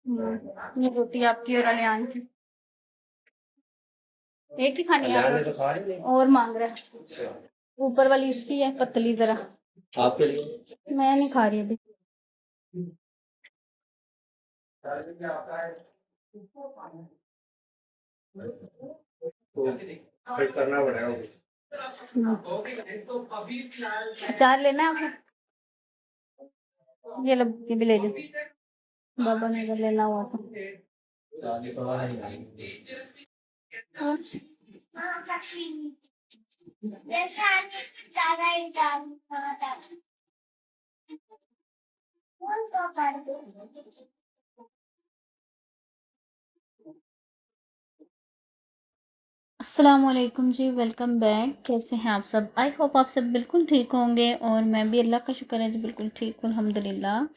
ये रोटी आपकी और अलियान की। एक ही खानी है अलियान ने आप तो खा ही नहीं। और मांग रहा है। अच्छा, ऊपर वाली उसकी है पतली जरा। आपके लिए। मैं नहीं खा रही अभी। तो फिर करना पड़ेगा कुछ। अचार लेना है आपको? ये लो, ये भी ले जाओ। बाबा ने अगर लेना हुआ तो। दादी थोड़ा नहीं खाएंगे। हाँ। अस्सलामुअलैकुम जी, वेलकम बैक। कैसे हैं आप सब? आई होप आप सब बिल्कुल ठीक होंगे और मैं भी अल्लाह का शुक्र है जी बिल्कुल ठीक हूँ अल्हम्दुलिल्लाह।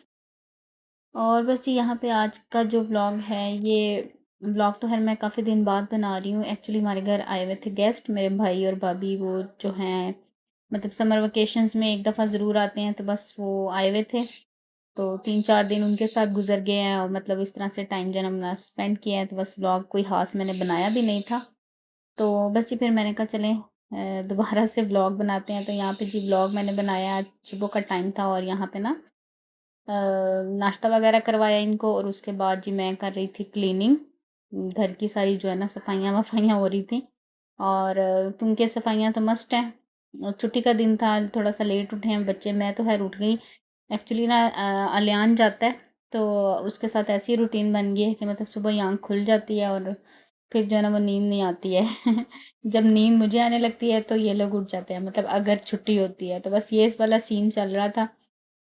और बस जी यहाँ पे आज का जो व्लॉग है, ये व्लॉग तो है मैं काफ़ी दिन बाद बना रही हूँ। एक्चुअली हमारे घर आए हुए थे गेस्ट, मेरे भाई और भाभी, वो जो हैं मतलब समर वेकेशंस में एक दफ़ा ज़रूर आते हैं, तो बस वो आए हुए थे। तो 3-4 दिन उनके साथ गुजर गए हैं और मतलब इस तरह से टाइम जो है ना अपना स्पेंड किया है। तो बस व्लॉग कोई ख़ास मैंने बनाया भी नहीं था। तो बस जी फिर मैंने कहा चलें दोबारा से व्लॉग बनाते हैं। तो यहाँ पे जी व्लॉग मैंने बनाया, आज सुबह का टाइम था और यहाँ पे ना नाश्ता वगैरह करवाया इनको और उसके बाद जी मैं कर रही थी क्लीनिंग। घर की सारी जो है ना सफाइयाँ वफाइयाँ हो रही थी। और क्योंकि सफाइयाँ तो मस्ट हैं। और छुट्टी का दिन था, थोड़ा सा लेट उठे हैं बच्चे, मैं तो खैर उठ गई। एक्चुअली ना अलियान जाता है तो उसके साथ ऐसी रूटीन बन गई है कि मतलब सुबह ही आँख खुल जाती है और फिर जो है ना वो नींद नहीं आती है। जब नींद मुझे आने लगती है तो ये लोग उठ जाते हैं, मतलब अगर छुट्टी होती है तो बस ये इस वाला सीन चल रहा था।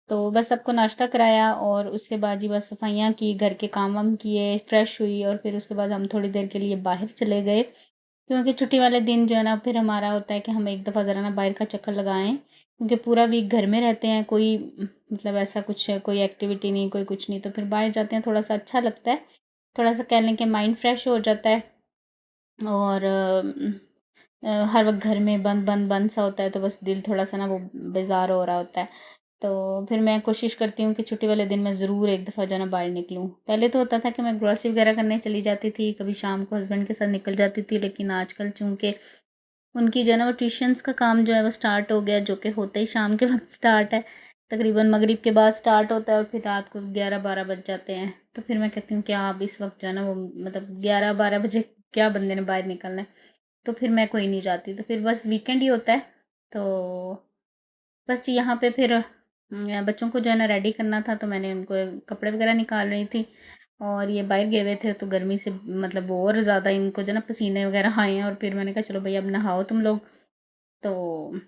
तो बस सबको नाश्ता कराया और उसके बाद जी बस सफाइयाँ की, घर के काम वाम किए, फ्रेश हुई और फिर उसके बाद हम थोड़ी देर के लिए बाहर चले गए। क्योंकि छुट्टी वाले दिन जो है ना फिर हमारा होता है कि हम एक दफ़ा ज़रा ना बाहर का चक्कर लगाएं, क्योंकि पूरा वीक घर में रहते हैं, कोई मतलब ऐसा कुछ है, कोई एक्टिविटी नहीं, कोई कुछ नहीं, तो फिर बाहर जाते हैं थोड़ा सा अच्छा लगता है। थोड़ा सा कह लें कि माइंड फ्रेश हो जाता है। और हर वक्त घर में बंद बंद बंद सा होता है तो बस दिल थोड़ा सा ना वो बेजार हो रहा होता है। तो फिर मैं कोशिश करती हूँ कि छुट्टी वाले दिन मैं ज़रूर एक दफ़ा जो है ना बाहर निकलूँ। पहले तो होता था कि मैं ग्रॉसरी वगैरह करने चली जाती थी, कभी शाम को हस्बैंड के साथ निकल जाती थी, लेकिन आजकल चूँकि उनकी जो है ना वो ट्यूशन्स का काम जो है वो स्टार्ट हो गया, जो कि होते ही शाम के वक्त स्टार्ट है। तकरीबन मगरिब के बाद स्टार्ट होता है और फिर रात को 11-12 बज जाते हैं। तो फिर मैं कहती हूँ कि आप इस वक्त जो है ना वो मतलब 11-12 बजे क्या बंदे ने बाहर निकलना है। तो फिर मैं कोई नहीं जाती, तो फिर बस वीकेंड ही होता है। तो बस जी यहाँ पे फिर बच्चों को जो है ना रेडी करना था, तो मैंने उनको कपड़े वगैरह निकाल रही थी। और ये बाहर गए हुए थे तो गर्मी से मतलब और ज़्यादा इनको जो है ना पसीने वगैरह आए हैं और फिर मैंने कहा चलो भई अब नहाओ तुम लोग। तो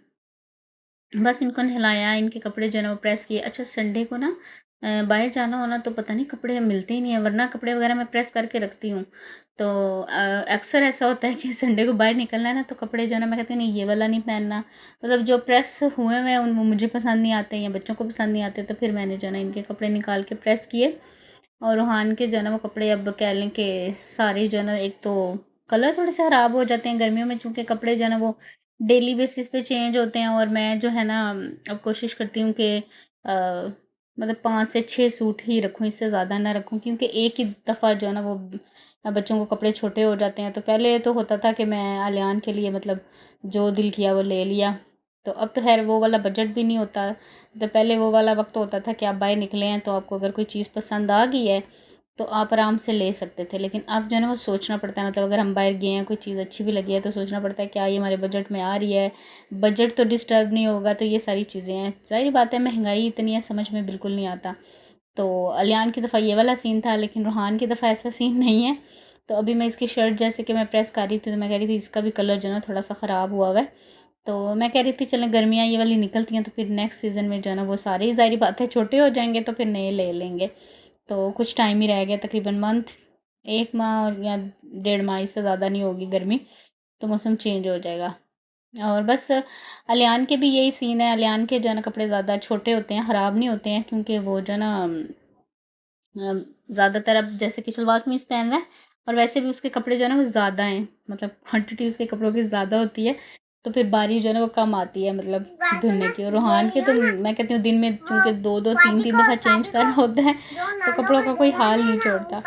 बस इनको नहलाया, इनके कपड़े जो है ना वो प्रेस किए। अच्छा संडे को ना बाहर जाना हो ना तो पता नहीं कपड़े मिलते ही नहीं है, वरना कपड़े वगैरह मैं प्रेस करके रखती हूँ। तो अक्सर ऐसा होता है कि संडे को बाहर निकलना है ना तो कपड़े जो है ना मैं कहती हूँ नहीं ये वाला नहीं पहनना, मतलब जो प्रेस हुए हुए हैं उन वो मुझे पसंद नहीं आते या बच्चों को पसंद नहीं आते। तो फिर मैंने जो है ना इनके कपड़े निकाल के प्रेस किए। और रूहान के जो है ना वो कपड़े अब कह लें कि सारे जो है ना, एक तो कलर थोड़े से ख़राब हो जाते हैं गर्मियों में, चूँकि कपड़े जो है ना वो डेली बेसिस पे चेंज होते हैं। और मैं जो है ना अब कोशिश करती हूँ कि मतलब 5 से 6 सूट ही रखूँ, इससे ज़्यादा ना रखूँ, क्योंकि एक ही दफ़ा जो है ना वो बच्चों को कपड़े छोटे हो जाते हैं। तो पहले तो होता था कि मैं आलियान के लिए मतलब जो दिल किया वो ले लिया। तो अब तो ख़ैर वो वाला बजट भी नहीं होता। तो पहले वो वाला वक्त होता था कि आप बाहर निकले हैं तो आपको अगर कोई चीज़ पसंद आ गई है तो आप आराम से ले सकते थे, लेकिन अब जो है ना वो सोचना पड़ता है। मतलब अगर हम बाहर गए हैं, कोई चीज़ अच्छी भी लगी है तो सोचना पड़ता है क्या ये हमारे बजट में आ रही है, बजट तो डिस्टर्ब नहीं होगा। तो ये सारी चीज़ें हैं, ज़ाहिर बात है महंगाई इतनी है समझ में बिल्कुल नहीं आता। तो अलियान की दफ़ा ये वाला सीन था, लेकिन रूहान की दफ़ा ऐसा सीन नहीं है। तो अभी मैं इसकी शर्ट जैसे कि मैं प्रेस कर रही थी तो मैं कह रही थी इसका भी कलर जो है ना थोड़ा सा ख़राब हुआ हुआ है। तो मैं कह रही थी चलें गर्मियाँ ये वाली निकलती हैं तो फिर नेक्स्ट सीज़न में जो है ना वो सारे ही ज़ाहिर बात है छोटे हो जाएंगे तो फिर नए ले लेंगे। तो कुछ टाइम ही रह गया, तकरीबन मंथ, 1 माह और या 1.5 माह, इससे ज़्यादा नहीं होगी गर्मी, तो मौसम चेंज हो जाएगा। और बस अलियान के भी यही सीन है, अलियान के जो है ना कपड़े ज़्यादा छोटे होते हैं, ख़राब नहीं होते हैं, क्योंकि वो जो है ना ज़्यादातर अब जैसे कि शलवार कमीज़ पहन रहा है और वैसे भी उसके कपड़े जो है ना वो ज़्यादा हैं, मतलब क्वांटिटी उसके कपड़ों की ज़्यादा होती है। तो फिर बारी जो है ना वो कम आती है मतलब धुलने की। और रोहान के तो मैं कहती हूँ दिन में चूँकि 2-2 3-3 दफ़ा चेंज करना होता है तो कपड़ों का कोई हाल नहीं छोड़ता।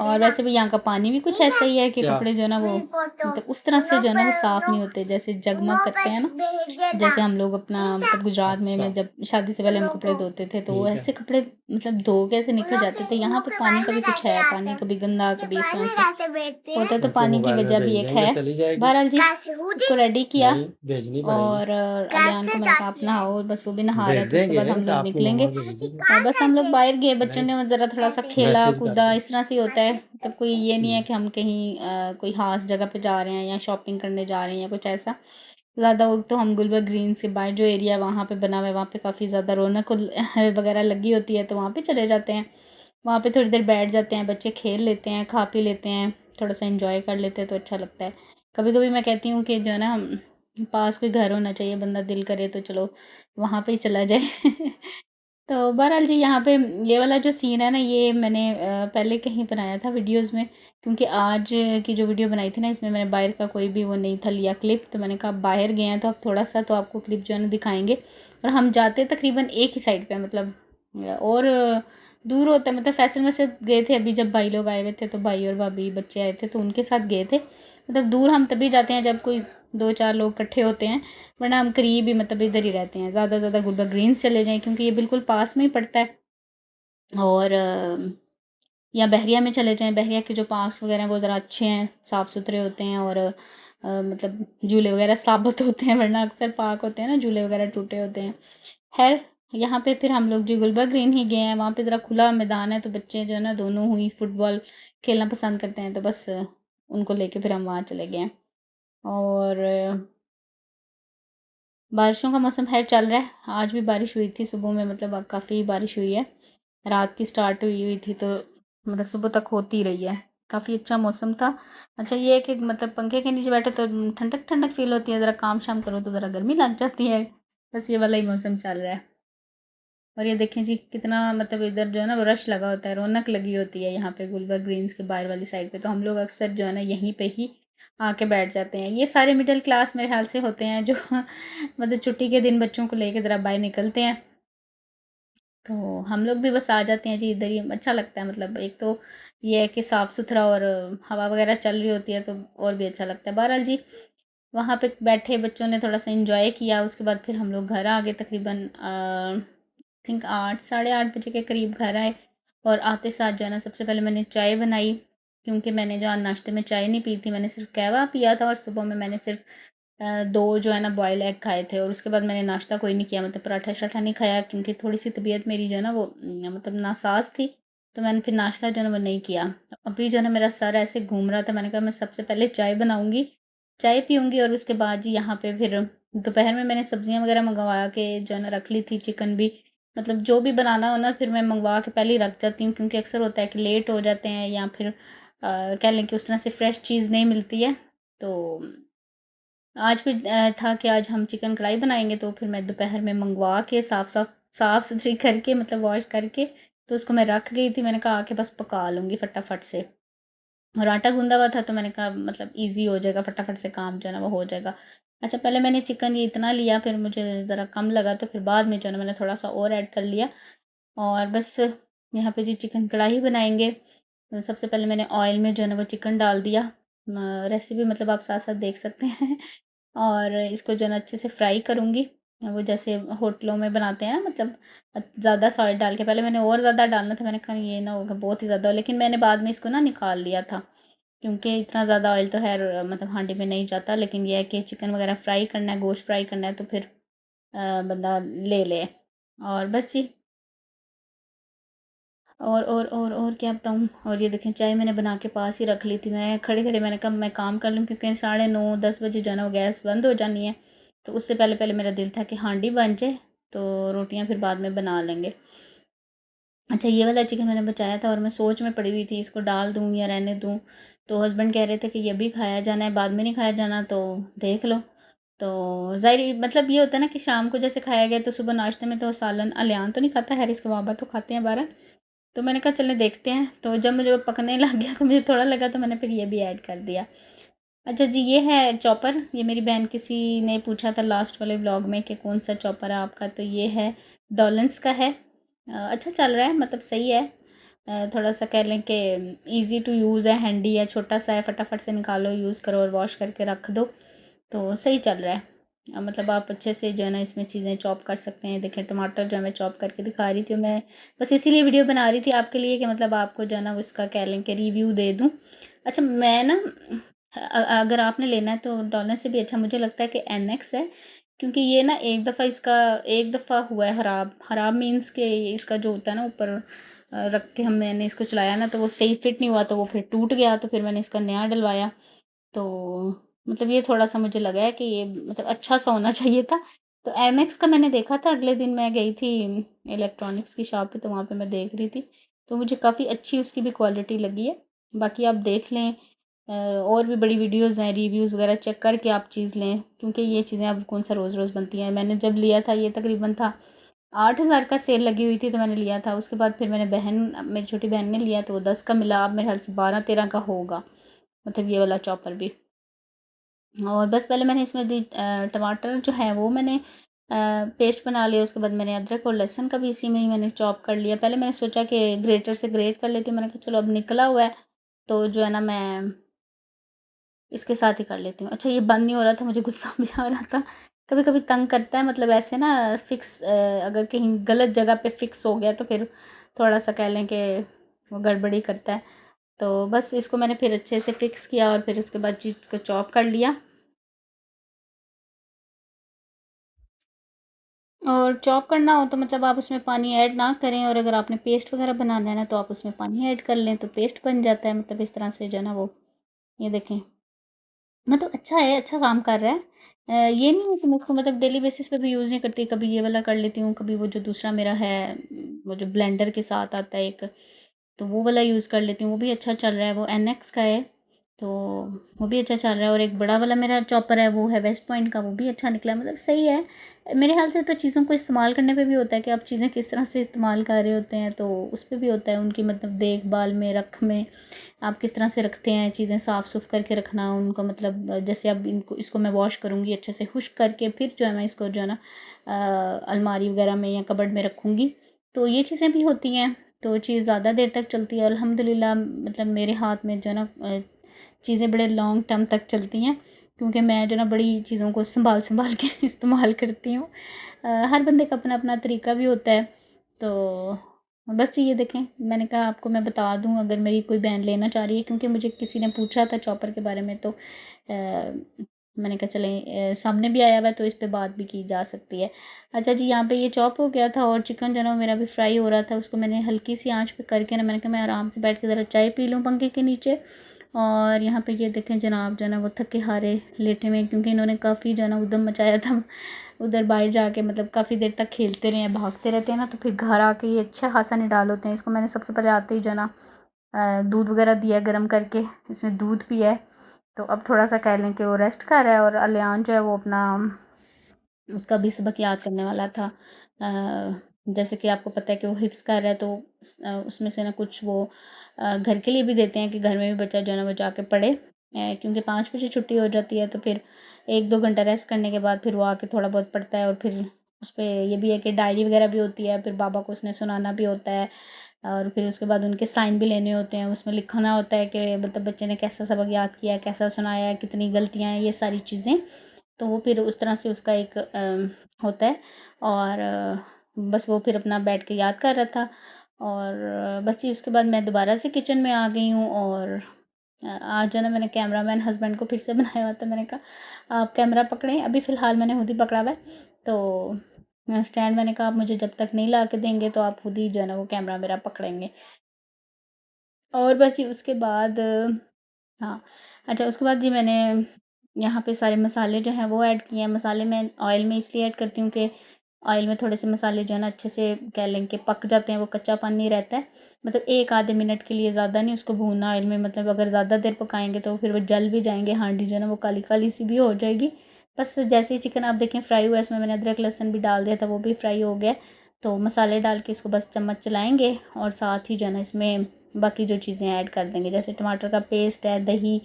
और वैसे भी यहाँ का पानी भी कुछ ऐसा ही है कि क्या? कपड़े जो है ना वो मतलब उस तरह से जो है ना वो साफ़ नहीं होते, जैसे जगमग करते हैं ना, जैसे हम लोग अपना मतलब गुजरात में अच्छा, मैं जब शादी से पहले हम कपड़े धोते थे तो वो ठीक है। ऐसे कपड़े मतलब धो के ऐसे निखर जाते थे। यहाँ पे पानी का भी कुछ है, पानी कभी गंदा कभी इस तरह से होता है, तो आपके पानी की मोबाइल में वजह भी भेज एक देंगे, है। चली जाएगी? बहरहाल जी इसको रेडी किया नहीं, भेजनी पड़ेगी। और अलियान को मैंने कहा आप नहाओ, बस वो भी नहा रहा भेज है तो उसके देंगे बाद हम तो लोग आपकी निकलेंगे। मम्मा भेजेगी। और बस हम लोग बाहर गए, बच्चों नहीं, ने ज़रा थोड़ा सा खेला मैसेज कूदा, करके। इस तरह से ही होता है। तब कोई ये नहीं है हुँ, कि हम कहीं कोई ख़ास जगह पे जा रहे हैं या शॉपिंग करने जा रहे हैं या कुछ ऐसा। ज़्यादा वक्त तो हम गुलबर्ग ग्रीन्स के बाहर जो एरिया वहाँ पे बना हुआ है वहाँ पे काफ़ी ज़्यादा रौनक वगैरह लगी होती है, तो वहाँ पे चले जाते हैं। वहाँ पे थोड़ी देर बैठ जाते हैं, बच्चे खेल लेते हैं, खा पी लेते हैं, थोड़ा सा एंजॉय कर लेते हैं तो अच्छा लगता है। कभी कभी मैं कहती हूँ कि जो है ना हम पास कोई घर होना चाहिए, बंदा दिल करे तो चलो वहाँ पे ही चला जाए। तो बहरहाल जी यहाँ पे ये वाला जो सीन है ना ये मैंने पहले कहीं बनाया था वीडियोस में, क्योंकि आज की जो वीडियो बनाई थी ना इसमें मैंने बाहर का कोई भी वो नहीं था लिया क्लिप, तो मैंने कहा बाहर गए हैं तो अब थोड़ा सा तो आपको क्लिप जो है ना दिखाएंगे। और हम जाते तकरीबन एक ही साइड पे मतलब और दूर होता है, मतलब फैसल मस्जिद गए थे अभी जब भाई लोग आए हुए थे, तो भाई और भाभी बच्चे आए थे तो उनके साथ गए थे। मतलब दूर हम तभी जाते हैं जब कोई 2-4 लोग इकट्ठे होते हैं, वरना हम करीब ही मतलब इधर ही रहते हैं। ज़्यादा से ज़्यादा गुलबर्ग ग्रीन्स चले जाएँ क्योंकि ये बिल्कुल पास में ही पड़ता है। और या बहरिया में चले जाएँ, बहरिया के जो पार्क्स वगैरह हैं वो ज़रा अच्छे हैं, साफ़-सुथरे होते हैं और मतलब झूले वगैरह साबुत होते हैं, वरना अक्सर पार्क होते हैं ना झूले वगैरह टूटे होते हैं। ख़ैर यहाँ पे फिर हम लोग जो गुलबर्ग ग्रीन ही गए हैं, वहाँ पे ज़रा खुला मैदान है तो बच्चे जो है ना दोनों ही फुटबॉल खेलना पसंद करते हैं, तो बस उनको लेके फिर हम वहाँ चले गए हैं। और बारिशों का मौसम ख़ैर चल रहा है, आज भी बारिश हुई थी सुबह में, मतलब काफ़ी बारिश हुई है। रात की स्टार्ट हुई हुई थी तो मतलब सुबह तक होती रही है। काफ़ी अच्छा मौसम था। अच्छा ये है कि मतलब पंखे के नीचे बैठे तो ठंडक-ठंडक फ़ील होती है, ज़रा काम-शाम करो तो ज़रा गर्मी लग जाती है। बस ये वाला ही मौसम चल रहा है। और ये देखें जी कितना मतलब इधर जो है ना वो रश लगा होता है, रौनक लगी होती है यहाँ पे गुलबर्ग ग्रीन्स के बाहर वाली साइड पे, तो हम लोग अक्सर जो है ना यहीं पे ही आके बैठ जाते हैं। ये सारे मिडिल क्लास मेरे ख्याल से होते हैं जो मतलब छुट्टी के दिन बच्चों को लेके ज़रा बाहर निकलते हैं। तो हम लोग भी बस आ जाते हैं जी इधर ही, अच्छा लगता है। मतलब एक तो ये है कि साफ़ सुथरा और हवा वगैरह चल रही होती है तो और भी अच्छा लगता है। बहरहाल जी वहाँ पे बैठे बच्चों ने थोड़ा सा एंजॉय किया, उसके बाद फिर हम लोग घर आ गए तकरीबन थिंक 8 साढ़े 8 बजे के करीब घर आए। और आते साथ जो है ना सबसे पहले मैंने चाय बनाई, क्योंकि मैंने जो आज नाश्ते में चाय नहीं पी थी, मैंने सिर्फ कहवा पिया था और सुबह में मैंने सिर्फ 2 जो है ना बॉयल एग खाए थे और उसके बाद मैंने नाश्ता कोई नहीं किया, मतलब पराठा शराठा नहीं खाया क्योंकि थोड़ी सी तबीयत मेरी जो है ना वो मतलब नासाज थी, तो मैंने फिर नाश्ता जो है ना वो नहीं किया। अभी जो है ना मेरा सर ऐसे घूम रहा था, मैंने कहा मैं सबसे पहले चाय बनाऊंगी, चाय पीऊंगी और उसके बाद जी यहाँ पे फिर दोपहर में मैंने सब्जियां वगैरह मंगवा के जो है ना रख ली थी, चिकन भी मतलब जो भी बनाना हो ना फिर मैं मंगवा के पहले ही रख जाती हूँ, क्योंकि अक्सर होता है कि लेट हो जाते हैं या फिर कह लें कि उस तरह से फ्रेश चीज़ नहीं मिलती है। तो आज भी था कि आज हम चिकन कढ़ाई बनाएँगे, तो फिर मैं दोपहर में मँगवा के साफ़-सुथरी करके मतलब वॉश करके तो उसको मैं रख गई थी। मैंने कहा आके बस पका लूँगी फटाफट से। और आटा गूँधा हुआ था तो मैंने कहा मतलब ईज़ी हो जाएगा, फटाफट से काम जो है ना वो हो जाएगा। अच्छा पहले मैंने चिकन ये इतना लिया, फिर मुझे ज़रा कम लगा तो फिर बाद में जो है ना मैंने थोड़ा-सा और ऐड कर लिया। और बस यहाँ पे जी चिकन कढ़ाई बनाएँगे। सबसे पहले मैंने ऑयल में जो है ना वो चिकन डाल दिया। रेसिपी मतलब आप साथ-साथ देख सकते हैं। और इसको जो है ना अच्छे से फ्राई करूँगी। वो जैसे होटलों में बनाते हैं मतलब ज़्यादा सॉल्ट डाल के, पहले मैंने और ज़्यादा डालना था, मैंने कहा ये ना होगा बहुत ही ज़्यादा हो, लेकिन मैंने बाद में इसको ना निकाल लिया था। क्योंकि इतना ज़्यादा ऑयल तो ख़ैर मतलब हांडी में नहीं जाता, लेकिन ये है कि चिकन वग़ैरह फ्राई करना है, गोश्त फ्राई करना है तो फिर बंदा ले ले। और बस जी और क्या बताऊँ। और ये देखें चाय मैंने बना के पास ही रख ली थी, मैं खड़े-खड़े मैंने कहा मैं काम कर लूँ क्योंकि साढ़े 9 10 बजे जो है ना वो गैस बंद हो जानी है। तो उससे पहले-पहले मेरा दिल था कि हांडी बन जाए, तो रोटियाँ फिर बाद में बना लेंगे। अच्छा ये वाला चिकन मैंने बचाया था और मैं सोच में पड़ी हुई थी इसको डाल दूँ या रहने दूँ। तो हस्बैंड कह रहे थे कि ये भी खाया जाना है, बाद में नहीं खाया जाना तो देख लो। तो ज़ाहिर मतलब ये होता है ना कि शाम को जैसे खाया गया तो सुबह नाश्ते में तो सालन अलियान तो नहीं खाता, हैरिस के बाबा तो खाते हैं बहरहाल। तो मैंने कहा चलें देखते हैं, तो जब मुझे वो पकने लग गया तो मुझे थोड़ा लगा तो मैंने फिर ये भी ऐड कर दिया। अच्छा जी, ये है चॉपर। ये मेरी बहन किसी ने पूछा था लास्ट वाले व्लॉग में कि कौन सा चॉपर है आपका, तो ये है डॉलेंस का है। अच्छा चल रहा है, मतलब सही है। थोड़ा सा कह लें कि इजी टू यूज़ है, हैंडी है, छोटा सा है, फटाफट से निकालो, यूज़ करो और वॉश करके रख दो, तो सही चल रहा है। मतलब आप अच्छे से जो है ना इसमें चीज़ें चॉप कर सकते हैं। देखें टमाटर जो है मैं चॉप करके दिखा रही थी, मैं बस इसीलिए वीडियो बना रही थी आपके लिए कि मतलब आपको जो है ना उसका कह लें कि रिव्यू दे दूँ। अच्छा मैं ना अगर आपने लेना है तो डॉलर से भी अच्छा मुझे लगता है कि एनेक्स है, क्योंकि ये ना एक दफ़ा हुआ है ख़राब। ख़राब मीन्स के इसका जो होता है ना ऊपर रख के मैंने इसको चलाया ना तो वो सही फिट नहीं हुआ, तो वो फिर टूट गया, तो फिर मैंने इसका नया डलवाया। तो मतलब ये थोड़ा-सा मुझे लगा है कि ये मतलब अच्छा-सा होना चाहिए था। तो एमएक्स का मैंने देखा था, अगले दिन मैं गई थी इलेक्ट्रॉनिक्स की शॉप पे, तो वहाँ पे मैं देख रही थी, तो मुझे काफ़ी अच्छी उसकी भी क्वालिटी लगी है। बाकी आप देख लें, और भी बड़ी वीडियोज़ हैं, रिव्यूज़ वगैरह चेक करके आप चीज़ लें, क्योंकि ये चीज़ें अब कौन-सा रोज़-रोज़ बनती हैं। मैंने जब लिया था ये तकरीबन था 8,000 का सेल लगी हुई थी तो मैंने लिया था। उसके बाद फिर मेरी छोटी बहन ने लिया तो वो 10 का मिला, अब मेरे ख़्याल से 12-13 का होगा, मतलब ये वाला चॉपर भी। और बस पहले मैंने इसमें टमाटर जो है वो मैंने पेस्ट बना लिया। उसके बाद मैंने अदरक और लहसुन का भी इसी में ही मैंने चॉप कर लिया। पहले मैंने सोचा कि ग्रेटर से ग्रेट कर लेती हूँ, मैंने कहा चलो अब निकला हुआ है तो जो है ना मैं इसके साथ ही कर लेती हूँ। अच्छा ये बंद नहीं हो रहा था, मुझे गुस्सा भी आ रहा था। कभी-कभी तंग करता है, मतलब ऐसे ना अगर कहीं गलत जगह पे फ़िक्स हो गया तो फिर थोड़ा-सा कह लें कि वो गड़बड़ी करता है। तो बस इसको मैंने फिर अच्छे से फ़िक्स किया और फिर उसके बाद चीज़ को चॉप कर लिया। और चॉप करना हो तो मतलब आप उसमें पानी ऐड ना करें, और अगर आपने पेस्ट वगैरह बनाना है ना तो आप उसमें पानी ऐड कर लें तो पेस्ट बन जाता है। मतलब इस तरह से जो है ना वो, ये देखें, मतलब अच्छा है, अच्छा काम कर रहा है। ये नहीं है कि मैं इसको मतलब डेली बेसिस पे भी यूज़ नहीं करती, कभी ये वाला कर लेती हूँ, कभी वो जो दूसरा मेरा है, वो जो ब्लेंडर के साथ आता है एक, तो वो वाला यूज़ कर लेती हूँ, वो भी अच्छा चल रहा है, वो एनेक्स का है, तो वो भी अच्छा चल रहा है। और एक बड़ा वाला मेरा चॉपर है वो है वेस्ट पॉइंट का, वो भी अच्छा निकला, मतलब सही है। मेरे ख़्याल से तो चीज़ों को इस्तेमाल करने पे भी होता है कि आप चीज़ें किस तरह से इस्तेमाल कर रहे होते हैं, तो उस पे भी होता है उनकी मतलब देखभाल में, रख में, आप किस तरह से रखते हैं चीज़ें, साफ़-सुफ़ करके रखना उनको, मतलब जैसे अब इनको इसको मैं वॉश करूँगी अच्छे से खुश्क करके, फिर जो है मैं इसको जो है ना अलमारी वग़ैरह में या कबर्ड में रखूँगी, तो ये चीज़ें भी होती हैं। तो चीज़ ज़्यादा देर तक चलती है अल्हम्दुलिल्लाह, मतलब मेरे हाथ में जो है ना चीज़ें बड़े लॉन्ग टर्म तक चलती हैं, क्योंकि मैं जो है ना बड़ी चीज़ों को सँभाल-सँभाल के इस्तेमाल करती हूँ। हर बंदे का अपना-अपना तरीका भी होता है, तो बस ये देखें, मैंने कहा आपको मैं बता दूँ अगर मेरी कोई बहन लेना चाह रही है, क्योंकि मुझे किसी ने पूछा था चॉपर के बारे में, तो मैंने कहा चलें, सामने भी आया हुआ है तो इस पे बात भी की जा सकती है। अच्छा जी, यहाँ पे ये चॉप हो गया था और चिकन जो है ना मेरा भी फ्राई हो रहा था, उसको मैंने हल्की सी आँच पे करके ना, मैंने कहा मैं आराम से बैठ के ज़रा चाय पी लूँ पंखे के नीचे। और यहाँ पे ये देखें जनाब जो है ना वो थके हारे लेटे हुए हैं, क्योंकि इन्होंने काफ़ी जो है ना उद्यम मचाया था उधर बाहर जाके, मतलब काफ़ी देर तक खेलते रहे हैं, भागते रहते हैं ना, तो फिर घर आके ये अच्छा खासा निडाल होते हैं। इसको मैंने सबसे पहले आते ही जो है ना दूध वगैरह दिया गर्म करके, इसने दूध पिया है, तो अब थोड़ा सा कह लें कि वो रेस्ट कर रहा है। और अलियान जो है वो अपना, उसका भी सबक याद करने वाला था। जैसे कि आपको पता है कि वो हिफ्ज़ कर रहा है, तो उसमें से ना कुछ वो घर के लिए भी देते हैं कि घर में भी बच्चा जो है ना वो जाके पढ़े, क्योंकि 5 बजे छुट्टी हो जाती है, तो फिर 1-2 घंटा रेस्ट करने के बाद फिर वो आके थोड़ा बहुत पढ़ता है। और फिर उस पे ये भी है कि डायरी वगैरह भी होती है, फिर बाबा को उसने सुनाना भी होता है, और फिर उसके बाद उनके साइन भी लेने होते हैं, उसमें लिखना होता है कि मतलब बच्चे ने कैसा सबक याद किया है, कैसा सुनाया है, कितनी गलतियाँ हैं, ये सारी चीज़ें। तो वो फिर उस तरह से उसका एक होता है। और बस वो फिर अपना बैठ के याद कर रहा था। और बस ये उसके बाद मैं दोबारा से किचन में आ गई हूँ। और आज जो है ना मैंने कैमरामैन हस्बैंड को फिर से बनाया हुआ था, मैंने कहा आप कैमरा पकड़ें, अभी फ़िलहाल मैंने खुद ही पकड़ा हुआ है, तो स्टैंड मैंने कहा आप मुझे जब तक नहीं ला के देंगे तो आप खुद ही जो है ना वो कैमरा मेरा पकड़ेंगे। और बस ये उसके बाद हाँ, अच्छा उसके बाद जी मैंने यहाँ पे सारे मसाले जो हैं वो ऐड किए हैं। मसाले मैं ऑयल में इसलिए ऐड करती हूँ कि ऑयल में थोड़े से मसाले जो है ना अच्छे से कह लें कि पक जाते हैं, वो कच्चापन नहीं रहता है। मतलब 1 आधे मिनट के लिए, ज़्यादा नहीं उसको भूनना ऑयल में, मतलब अगर ज़्यादा देर पकाएँगे तो फिर वो जल भी जाएँगे, हांडी जो है ना वो काली-काली सी भी हो जाएगी। बस जैसे ही चिकन आप देखें फ्राई हुआ है, इसमें मैंने अदरक लहसुन भी डाल दिया था, वो भी फ्राई हो गया है। तो मसाले डाल के इसको बस चम्मच चलाएँगे और साथ ही जो है ना इसमें बाकी जो चीज़ें ऐड कर देंगे, जैसे टमाटर का पेस्ट है, दही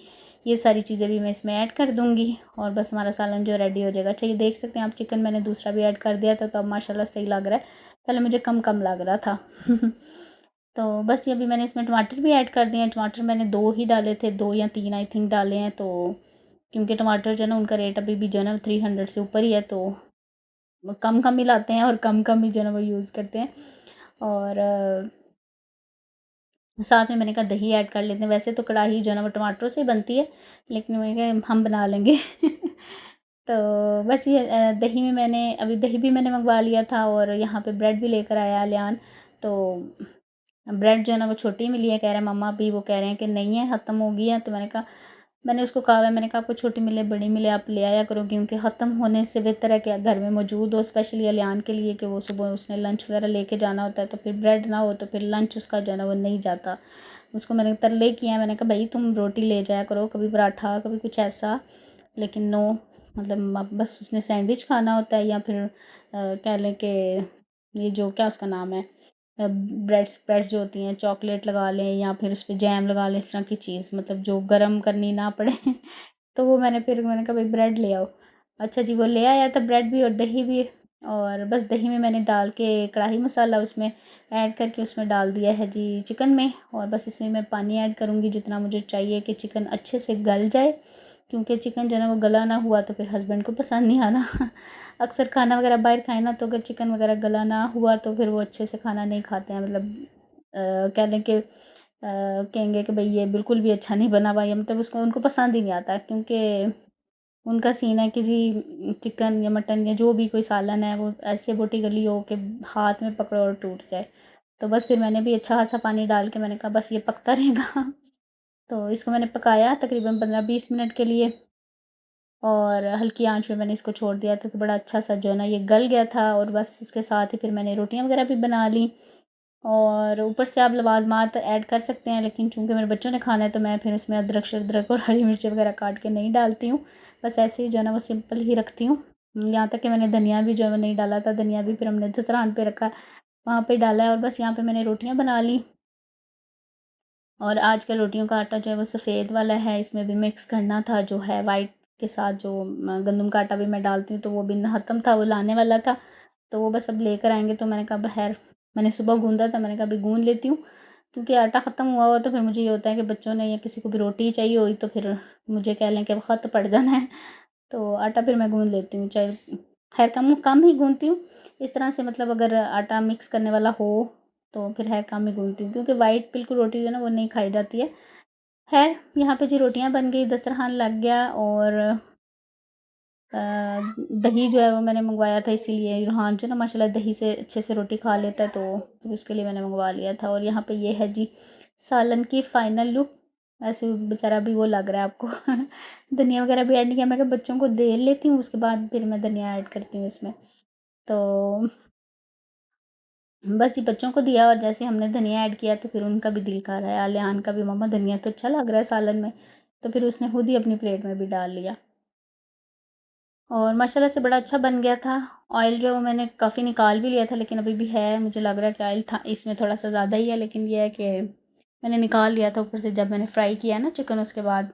ये सारी चीज़ें भी मैं इसमें ऐड कर दूँगी और बस हमारा सालन जो रेडी हो जाएगा। अच्छा ये देख सकते हैं आप, चिकन मैंने दूसरा भी ऐड कर दिया था, तो अब माशाल्लाह सही लग रहा है। पहले मुझे कम लग रहा था। तो बस ये अभी मैंने इसमें टमाटर भी ऐड कर दिए हैं। टमाटर मैंने 2 ही डाले थे, 2 या 3 आई थिंक डाले हैं। तो क्योंकि टमाटर जो है ना, उनका रेट अभी भी जो है ना 300 से ऊपर ही है, तो वो कम ही लाते हैं और कम ही जो है ना वो यूज़ करते हैं। और साथ में मैंने कहा दही ऐड कर लेते हैं। वैसे तो कढ़ाई जो है ना वो टमाटरों से ही बनती है, लेकिन मैंने कहा हम बना लेंगे। तो बस ये दही में मैंने अभी दही भी मैंने मंगवा लिया था और यहाँ पे ब्रेड भी लेकर आया अलियान। तो ब्रेड जो है ना वो छोटी मिली है, कह रहे हैं मम्मा, अभी वो कह रहे हैं कि नहीं है, ख़त्म हो गई है। तो मैंने उसको कहा है, मैंने कहा आपको छोटी मिले बड़ी मिले आप ले आया करो, क्योंकि ख़त्म होने से बेहतर है कि घर में मौजूद हो, स्पेशली अलियान के लिए, कि वो सुबह उसने लंच वगैरह लेके जाना होता है। तो फिर ब्रेड ना हो तो फिर लंच उसका जो है ना वो नहीं जाता। उसको मैंने तरले किए हैं, मैंने कहा भाई तुम रोटी ले जाया करो, कभी पराठा कभी कुछ ऐसा, लेकिन नो, मतलब अब बस उसने सैंडविच खाना होता है, या फिर कह लें कि ये जो क्या उसका नाम है, ब्रेड्स जो होती हैं, चॉकलेट लगा लें या फिर उस पे जैम लगा लें, इस तरह की चीज़, मतलब जो गरम करनी ना पड़े। तो वो मैंने कहा भाई ब्रेड ले आओ। अच्छा जी, वो ले आया था ब्रेड भी और दही भी। और बस दही में मैंने डाल के कढ़ाई मसाला उसमें ऐड करके उसमें डाल दिया है जी चिकन में। और बस इसमें मैं पानी ऐड करूँगी जितना मुझे चाहिए कि चिकन अच्छे से गल जाए, क्योंकि चिकन जो है ना वो गला ना हुआ तो फिर हस्बैंड को पसंद नहीं आना। अक्सर खाना वगैरह बाहर खाए ना, तो अगर चिकन वगैरह गला ना हुआ तो फिर वो अच्छे से खाना नहीं खाते हैं, मतलब कह लें कि कहेंगे कि भाई ये बिल्कुल भी अच्छा नहीं बना हुआ, या मतलब उसको उनको पसंद ही नहीं आता, क्योंकि उनका सीन है कि जी चिकन या मटन या जो भी कोई सालन है वो ऐसे बोटी गली हो कि हाथ में पकड़ो और टूट जाए। तो बस फिर मैंने भी अच्छा खासा पानी डाल के मैंने कहा बस ये पकता रहेगा। तो इसको मैंने पकाया तकरीबन 15-20 मिनट के लिए और हल्की आंच में मैंने इसको छोड़ दिया था, तो बड़ा अच्छा सा जो है ना ये गल गया था। और बस उसके साथ ही फिर मैंने रोटियां वगैरह भी बना ली, और ऊपर से आप लवाजमात ऐड कर सकते हैं, लेकिन चूंकि मेरे बच्चों ने खाना है तो मैं फिर उसमें अदरक शदरक और हरी मिर्ची वगैरह काट के नहीं डालती हूँ। बस ऐसे ही जो है ना वो सिंपल ही रखती हूँ। यहाँ तक कि मैंने धनिया भी जो है वो नहीं डाला था, धनिया भी फिर हमने दस्तरखान पे रखा, वहाँ पे डाला है। और बस यहाँ पे मैंने रोटियाँ बना ली। और आजकल रोटियों का आटा जो है वो सफ़ेद वाला है, इसमें भी मिक्स करना था जो है वाइट के साथ, जो गंदम का आटा भी मैं डालती हूँ, तो वो भी ख़त्म था, वो लाने वाला था। तो वो बस अब लेकर आएंगे, तो मैंने कहा बहर मैंने सुबह गूंदा था, मैंने कहा अभी गूंद लेती हूँ, क्योंकि आटा ख़त्म हुआ हो तो फिर मुझे ये होता है कि बच्चों ने या किसी को भी रोटी चाहिए हुई तो फिर मुझे कह लें कि अब ख़त पड़ जाना है। तो आटा फिर मैं गूंद लेती हूँ, चाहे खैर कम कम ही गूंदती हूँ इस तरह से, मतलब अगर आटा मिक्स करने वाला हो तो फिर है कम ही गूंदती हूँ, क्योंकि वाइट बिल्कुल रोटी जो है ना वो नहीं खाई जाती है। खैर यहाँ पे जी रोटियाँ बन गई, दस्तरखान लग गया। और अ, दही जो है वो मैंने मंगवाया था, इसीलिए रूहान जो ना माशाल्लाह दही से अच्छे से रोटी खा लेता है, तो फिर उसके लिए मैंने मंगवा लिया था। और यहाँ पे ये है जी सालन की फ़ाइनल लुक। ऐसे बेचारा भी वो लग रहा है आपको। धनिया वगैरह भी ऐड नहीं किया, मैं कहा बच्चों को दे लेती हूँ, उसके बाद फिर मैं धनिया ऐड करती हूँ इसमें। तो बस जी बच्चों को दिया, और जैसे हमने धनिया ऐड किया तो फिर उनका भी दिल कर रहा है, अलियान का भी, मम्मा धनिया तो अच्छा लग रहा है सालन में। तो फिर उसने खुद ही अपनी प्लेट में भी डाल लिया, और माशाल्लाह से बड़ा अच्छा बन गया था। ऑयल जो है वो मैंने काफ़ी निकाल भी लिया था, लेकिन अभी भी है, मुझे लग रहा है कि ऑयल था इसमें थोड़ा सा ज़्यादा ही है, लेकिन ये है कि मैंने निकाल लिया था ऊपर से जब मैंने फ्राई किया ना चिकन उसके बाद।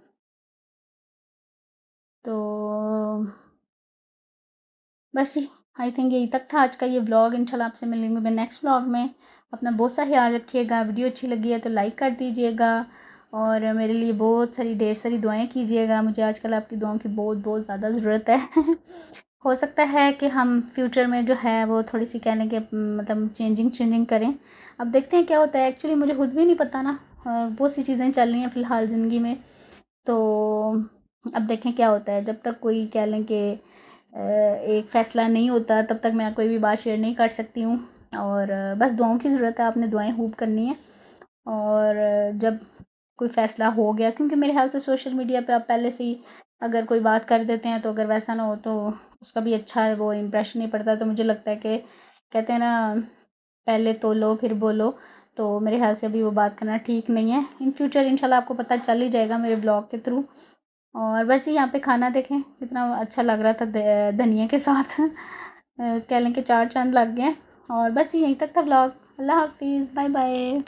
तो बस जी, आई थिंक यही तक था आज का ये व्लॉग। इंशाल्लाह आपसे मिलेंगे मैं नेक्स्ट व्लॉग में। अपना बहुत सा ख्याल रखिएगा, वीडियो अच्छी लगी है तो लाइक कर दीजिएगा, और मेरे लिए बहुत सारी ढेर सारी दुआएं कीजिएगा। मुझे आजकल आपकी दुआओं की बहुत बहुत ज़्यादा ज़रूरत है। हो सकता है कि हम फ्यूचर में जो है वो थोड़ी सी कहने के मतलब चेंजिंग करें। अब देखते हैं क्या होता है, एक्चुअली मुझे खुद भी नहीं पता ना, बहुत सी चीज़ें चल रही हैं फ़िलहाल ज़िंदगी में। तो अब देखें क्या होता है, जब तक कोई कह लें कि एक फ़ैसला नहीं होता तब तक मैं कोई भी बात शेयर नहीं कर सकती हूँ। और बस दुआओं की ज़रूरत है, आपने दुआएं खूब करनी है। और जब कोई फ़ैसला हो गया, क्योंकि मेरे ख्याल से सोशल मीडिया पे आप पहले से ही अगर कोई बात कर देते हैं, तो अगर वैसा ना हो तो उसका भी अच्छा है वो इम्प्रेशन नहीं पड़ता। तो मुझे लगता है कि कहते हैं ना, पहले तोलो फिर बोलो, तो मेरे ख्याल से अभी वो बात करना ठीक नहीं है। इन फ्यूचर इंशाल्लाह आपको पता चल ही जाएगा मेरे ब्लॉग के थ्रू। और वैसे यहाँ पे खाना देखें कितना अच्छा लग रहा था धनिया के साथ। कह लें कि चार चांद लग गए। और बस यहीं तक था व्लॉग। अल्लाह हाफिज़, बाय बाय।